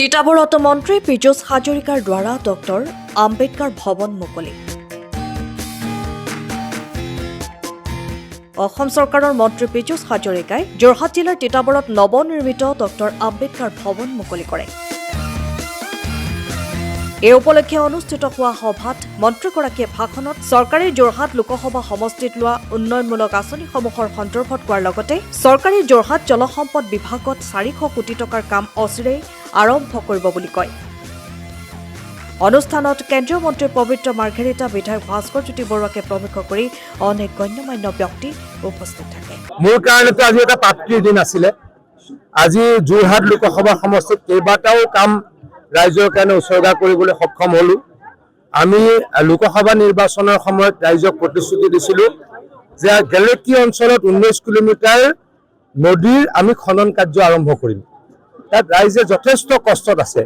তিতাবৰত মন্ত্ৰী পীযুষ হাজৰিকাৰ দ্বাৰা ডক্টৰ আম্বেদকাৰ ভৱন মুকলি। অসম চৰকাৰৰ মন্ত্ৰী পীযুষ হাজৰিকাই যোৰহাট জিলাৰ তিতাবৰত নৱনিৰ্মিত ডক্টৰ আম্বেদকাৰ ভৱন মুকলি কৰে। এই উপলক্ষে অনুষ্ঠিত হোৱা সভাত মন্ত্ৰীগৰাকীয়ে ভাষণত চৰকাৰী যোৰহাট লোকসভা সমষ্টিত লোৱা উন্নয়নমূলক আঁচনিসমূহৰ সন্দৰ্ভত কোৱাৰ লগতে চৰকাৰী যোৰহাট জলসম্পদ বিভাগত 400 কোটি টকাৰ কাম অচিৰেই আৰম্ভ কৰিব বুলি কয়। অনুষ্ঠানত কেন্দ্ৰীয় মন্ত্ৰী পবিত্ৰ মাৰ্ঘেৰিটা, বিধায়ক ভাস্কৰ জ্যোতি বৰুৱাকে প্ৰমুখ কৰি অনেক গণ্যমান্য ব্যক্তি উপস্থিত থাকে। মোৰ কাৰণেতো আজি এটা পাত্ৰীৰ দিন আছিলে। আজি যোৰহাট লোকসভা সমষ্টিত কেইবাটাও কাম ৰাইজৰ কাৰণে উৎসৰ্গা কৰিবলৈ সক্ষম হলো। আমি লোকসভা নিৰ্বাচনৰ সময়ত ৰাইজক প্ৰতিশ্ৰুতি দিছিলো যে গেলেকী অঞ্চলত 19 কিলোমিটাৰ নদীৰ আমি খনন কাৰ্য আৰম্ভ কৰিম। তাত ৰাইজে যথেষ্ট কষ্টত আছে।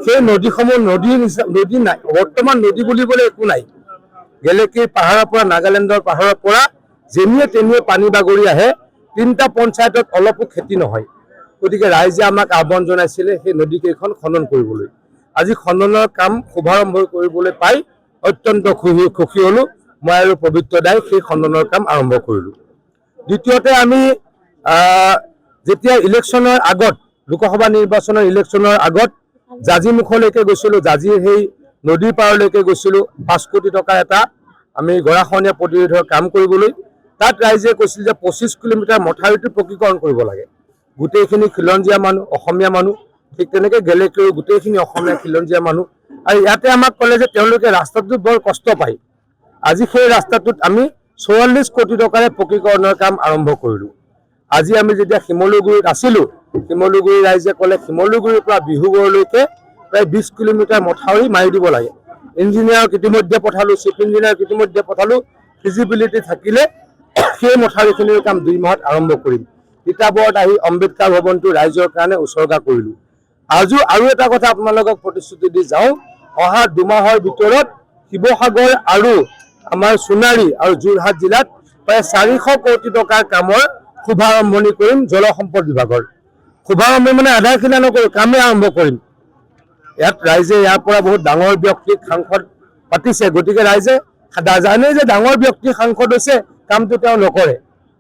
সেই নদীসমূহ নদী নাই, বৰ্তমান নদী বুলিবলৈ একো নাই। গেলেকীৰ পাহাৰৰ পৰা, নাগালেণ্ডৰ পাহাৰৰ পৰা যেনিয়ে তেনিয়ে পানী বাগৰি আহে। 3টা পঞ্চায়তত অলপো খেতি নহয়। গতিকে ৰাইজে আমাক আহ্বান জনাইছিলে সেই নদীকেইখন খনন কৰিবলৈ। আজি খননৰ কাম শুভাৰম্ভ কৰিবলৈ পাই অত্যন্ত সুখী হলো। মই আৰু পবিত্ৰ দাই সেই খননৰ কাম আৰম্ভ কৰিলো। দ্বিতীয়তে আমি যেতিয়া ইলেকশ্যনৰ আগত, লোকসভা নিৰ্বাচনৰ ইলেকশ্যনৰ আগত জাজিমুখলৈকে গৈছিলো, জাজিৰ সেই নদীৰ পাৰলৈকে গৈছিলো 5 কোটি টকাৰ এটা আমি গৰাখহনীয়া প্ৰতিৰোধৰ কাম কৰিবলৈ। তাত ৰাইজে কৈছিল যে 25 কিলোমিটাৰ মথাউৰিটো পকীকৰণ কৰিব লাগে। গোটেইখিনি খিলঞ্জীয়া মানুহ, অসমীয়া মানুহ, ঠিক তেনেকৈ গেলেকীৰ গোটেইখিনি অসমীয়া খিলঞ্জীয়া মানুহ। আৰু ইয়াতে আমাক ক'লে যে তেওঁলোকে ৰাস্তাটোত বৰ কষ্ট পায়। আজি সেই ৰাস্তাটোত আমি 44 কোটি টকাৰে পকীকৰণৰ কাম আৰম্ভ কৰিলোঁ। আজি আমি যেতিয়া শিমলুগুৰিত আছিলোঁ, শিমলুগুৰি ৰাইজে ক'লে শিমলুগুৰিৰ পৰা বিহুগড়লৈকে প্ৰায় 20 কিলোমিটাৰ মথাউৰি মাৰি দিব লাগে। ইঞ্জিনিয়াৰক ইতিমধ্যে পঠালোঁ, চিফ ইঞ্জিনিয়াৰক ইতিমধ্যে পঠালোঁ। ফিজিবিলিটি থাকিলে সেই মথাউৰিখিনিৰ কাম 2 মাহত আৰম্ভ কৰিম। তিতাবৰত আহি আম্বেদকাৰ ভৱনটো ৰাইজৰ কাৰণে উৎসৰ্গা কৰিলোঁ। আৰু এটা কথা আপোনালোকক প্ৰতিশ্ৰুতি দি যাওঁ, অহা 2 মাহৰ ভিতৰত শিৱসাগৰ আৰু আমাৰ সোণাৰী আৰু যোৰহাট জিলাত প্ৰায় 400 কোটি টকাৰ কামৰ শুভাৰম্ভণি কৰিম। জলসম্পদ বিভাগৰ শুভাৰম্ভণি মানে আধাৰখিলা নকৰোঁ, কামেই আৰম্ভ কৰিম। ইয়াত ৰাইজে ইয়াৰ পৰা বহুত ডাঙৰ ব্যক্তিক সাংসদ পাতিছে। গতিকে ৰাইজে জানে যে ডাঙৰ ব্যক্তি সাংসদ হৈছে, কামটো তেওঁ নকৰে।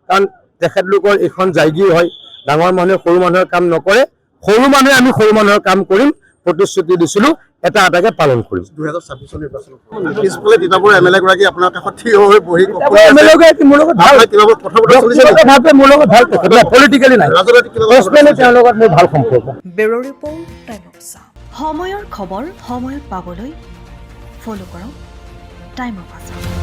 কাৰণ তেখেতলোকৰ এইখন জাগিৰ হয়। ডাঙৰ মানুহে সৰু মানুহৰ কাম নকৰে। সৰু মানুহে আমি সৰু মানুহৰ কাম কৰিম। প্ৰতিশ্ৰুতি দিছিলোঁ, এটা এটাকে পালন কৰিম। 2026 নিৰ্বাচন পিছফালে তিতাবৰ এমএলএ গৰাকী আপোনাৰ কাষত থিয় হৈ বহি এমএলএ গৰাকী মোৰ লগত ভাল, মোৰ লগত ভাল, পলিটিকেলি নাই, পাৰ্চনেলি তেওঁৰ লগত মোৰ ভাল সম্পৰ্ক। Bureau report, time of Assam. সময়ৰ খবৰ সময়ত পাবলৈ ফলো কৰক টাইম অফ আছাম।